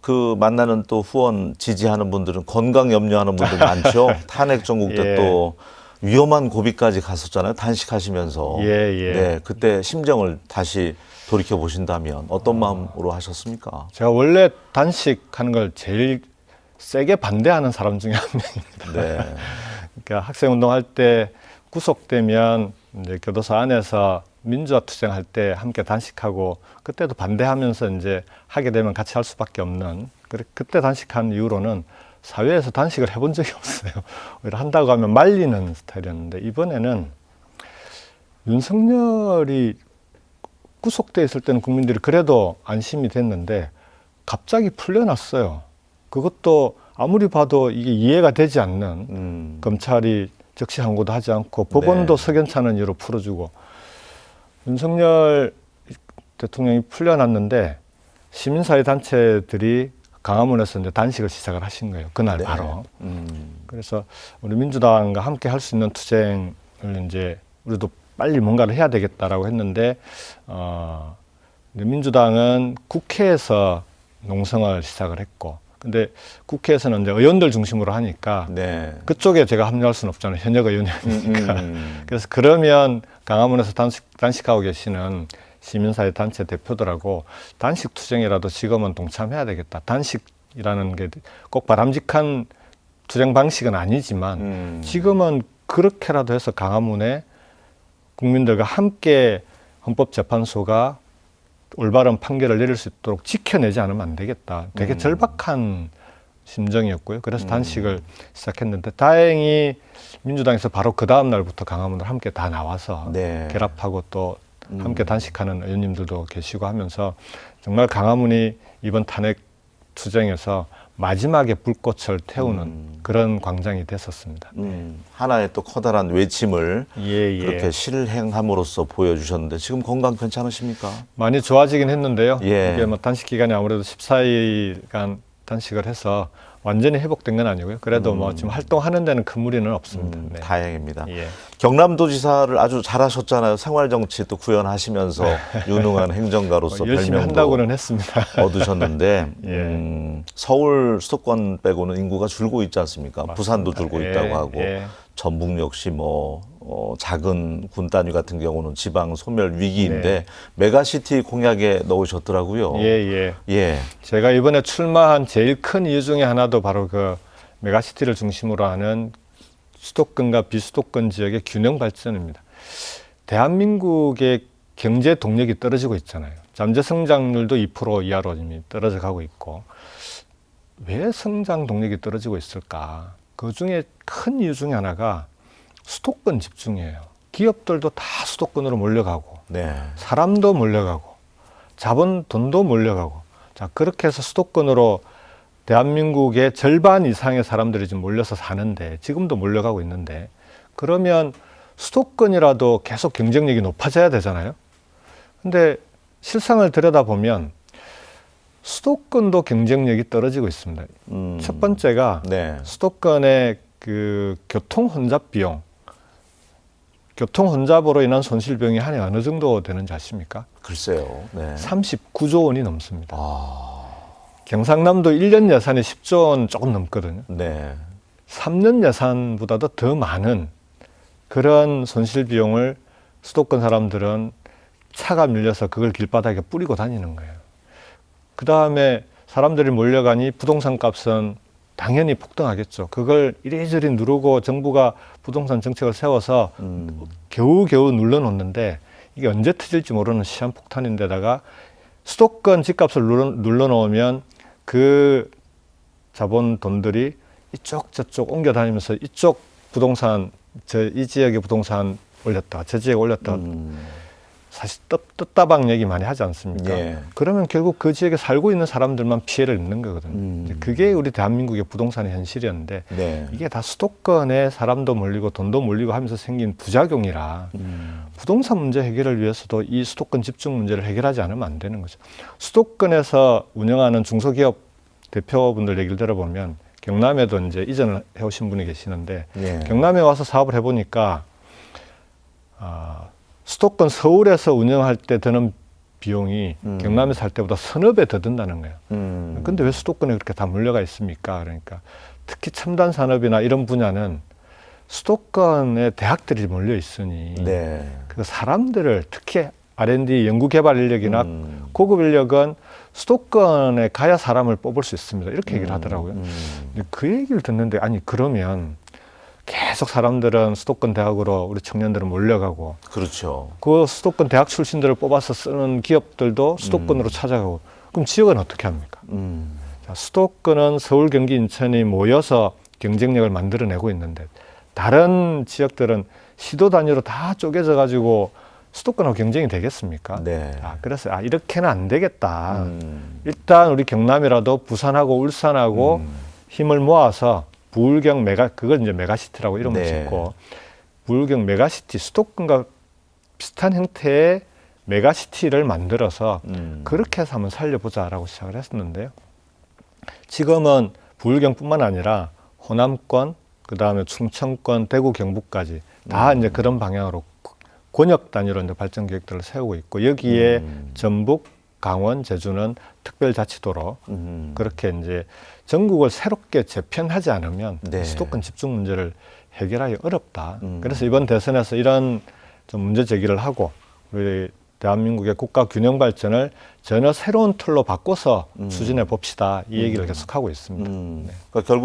그 만나는 또 후원 지지하는 분들은 건강 염려하는 분들 많죠. 탄핵 전국 때 또 위험한 고비까지 갔었잖아요. 단식하시면서. 네, 그때 심정을 다시 돌이켜 보신다면 어떤 마음으로 하셨습니까? 제가 원래 단식하는 걸 제일 세게 반대하는 사람 중에 한 명입니다. 네. 그러니까 학생 운동할 때 구속되면 이제 교도소 안에서 민주화 투쟁할 때 함께 단식하고 그때도 반대하면서 이제 하게 되면 같이 할 수밖에 없는 그때 단식한 이후로는 사회에서 단식을 해본 적이 없어요. 오히려 한다고 하면 말리는 스타일이었는데 이번에는 윤석열이 구속돼 있을 때는 국민들이 그래도 안심이 됐는데 갑자기 풀려났어요. 그것도 아무리 봐도 이게 이해가 되지 않는 검찰이 적시 항고도 하지 않고 법원도 석연찮은 이유로 풀어주고 윤석열 대통령이 풀려났는데 시민사회 단체들이 강화문에서 이제 단식을 시작을 하신 거예요. 그날 바로. 그래서 우리 민주당과 함께 할 수 있는 투쟁을 이제 우리도 빨리 뭔가를 해야 되겠다라고 했는데 민주당은 국회에서 농성을 시작을 했고 근데 국회에서는 이제 의원들 중심으로 하니까 그쪽에 제가 합류할 수는 없잖아요. 현역 의원이니까. 그래서 그러면 강화문에서 단식하고 계시는 시민사회 단체 대표들하고 단식 투쟁이라도 지금은 동참해야 되겠다. 단식이라는 게 꼭 바람직한 투쟁 방식은 아니지만 지금은 그렇게라도 해서 강화문에 국민들과 함께 헌법재판소가 올바른 판결을 내릴 수 있도록 지켜내지 않으면 안 되겠다. 되게 절박한 심정이었고요. 그래서 단식을 시작했는데 다행히 민주당에서 바로 그 다음 날부터 강화문을 함께 다 나와서 결합하고 또 함께 단식하는 의원님들도 계시고 하면서 정말 강화문이 이번 탄핵 투쟁에서 마지막에 불꽃을 태우는 그런 광장이 됐었습니다. 하나의 또 커다란 외침을 그렇게 실행함으로써 보여주셨는데 지금 건강 괜찮으십니까? 많이 좋아지긴 했는데요. 이게 뭐 단식 기간이 아무래도 14일간 단식을 해서 완전히 회복된 건 아니고요. 그래도 뭐 지금 활동하는 데는 큰 무리는 없습니다. 다행입니다. 경남도지사를 아주 잘하셨잖아요. 생활정치 또 구현하시면서 유능한 행정가로서 열심히 별명도 한다고는 했습니다. 얻으셨는데 서울 수도권 빼고는 인구가 줄고 있지 않습니까? 맞습니다. 부산도 줄고 있다고 하고 전북 역시 뭐 작은 군 단위 같은 경우는 지방 소멸 위기인데 메가시티 공약에 넣으셨더라고요. 제가 이번에 출마한 제일 큰 이유 중에 하나도 바로 그 메가시티를 중심으로 하는 수도권과 비수도권 지역의 균형 발전입니다. 대한민국의 경제 동력이 떨어지고 있잖아요. 잠재 성장률도 2% 이하로 이미 떨어져 가고 있고 왜 성장 동력이 떨어지고 있을까? 그 중에 큰 이유 중에 하나가 수도권 집중이에요. 기업들도 다 수도권으로 몰려가고 사람도 몰려가고 자본 돈도 몰려가고 자 그렇게 해서 수도권으로 대한민국의 절반 이상의 사람들이 지금 몰려서 사는데 지금도 몰려가고 있는데 그러면 수도권이라도 계속 경쟁력이 높아져야 되잖아요. 근데 실상을 들여다보면 수도권도 경쟁력이 떨어지고 있습니다. 첫 번째가 수도권의 그 교통 혼잡 비용, 교통 혼잡으로 인한 손실 비용이 한 해 어느 정도 되는지 아십니까? 글쎄요. 39조 원이 넘습니다. 경상남도 1년 예산이 10조 원 조금 넘거든요. 3년 예산보다도 더 많은 그런 손실 비용을 수도권 사람들은 차가 밀려서 그걸 길바닥에 뿌리고 다니는 거예요. 그 다음에 사람들이 몰려가니 부동산 값은 당연히 폭등하겠죠. 그걸 이리저리 누르고 정부가 부동산 정책을 세워서 겨우겨우 눌러놓는데 이게 언제 터질지 모르는 시한폭탄인데다가 수도권 집값을 눌러놓으면 그 자본 돈들이 이쪽 저쪽 옮겨 다니면서 이쪽 부동산 이 지역의 부동산 올렸다 저 지역 올렸다 사실 뜻다방 얘기 많이 하지 않습니까? 그러면 결국 그 지역에 살고 있는 사람들만 피해를 입는 거거든요. 그게 우리 대한민국의 부동산의 현실이었는데 이게 다 수도권에 사람도 몰리고 돈도 몰리고 하면서 생긴 부작용이라 부동산 문제 해결을 위해서도 이 수도권 집중 문제를 해결하지 않으면 안 되는 거죠. 수도권에서 운영하는 중소기업 대표분들 얘기를 들어보면 경남에도 이제 이전을 해오신 분이 계시는데 경남에 와서 사업을 해보니까 수도권 서울에서 운영할 때 드는 비용이 경남에서 할 때보다 서너 배 더 든다는 거예요. 근데 왜 수도권에 그렇게 다 몰려가 있습니까? 그러니까 특히 첨단 산업이나 이런 분야는 수도권에 대학들이 몰려 있으니 네. 그 사람들을 특히 R&D 연구개발 인력이나 고급 인력은 수도권에 가야 사람을 뽑을 수 있습니다. 이렇게 얘기를 하더라고요. 근데 그 얘기를 듣는데 아니 그러면 계속 사람들은 수도권 대학으로 우리 청년들은 몰려가고 그렇죠. 그 수도권 대학 출신들을 뽑아서 쓰는 기업들도 수도권으로 찾아가고 그럼 지역은 어떻게 합니까? 자, 수도권은 서울, 경기, 인천이 모여서 경쟁력을 만들어내고 있는데 다른 지역들은 시도 단위로 다 쪼개져 가지고 수도권하고 경쟁이 되겠습니까? 네. 그래서 이렇게는 안 되겠다. 일단 우리 경남이라도 부산하고 울산하고 힘을 모아서 부울경 그걸 이제 메가시티라고 이름을 네. 짓고 부울경 메가시티 수도권과 비슷한 형태의 메가시티를 만들어서 그렇게 해서 한번 살려보자라고 시작을 했었는데요. 지금은 부울경뿐만 아니라 호남권, 그 다음에 충청권, 대구, 경북까지 다 이제 그런 방향으로 권역 단위로 이제 발전 계획들을 세우고 있고 여기에 전북, 강원, 제주는 특별자치도로 그렇게 이제 전국을 새롭게 재편하지 않으면 네. 수도권 집중 문제를 해결하기 어렵다. 그래서 이번 대선에서 이런 좀 문제 제기를 하고 우리 대한민국의 국가 균형 발전을 전혀 새로운 틀로 바꿔서 추진해 봅시다. 이 얘기를 계속 하고 있습니다. 그러니까 결국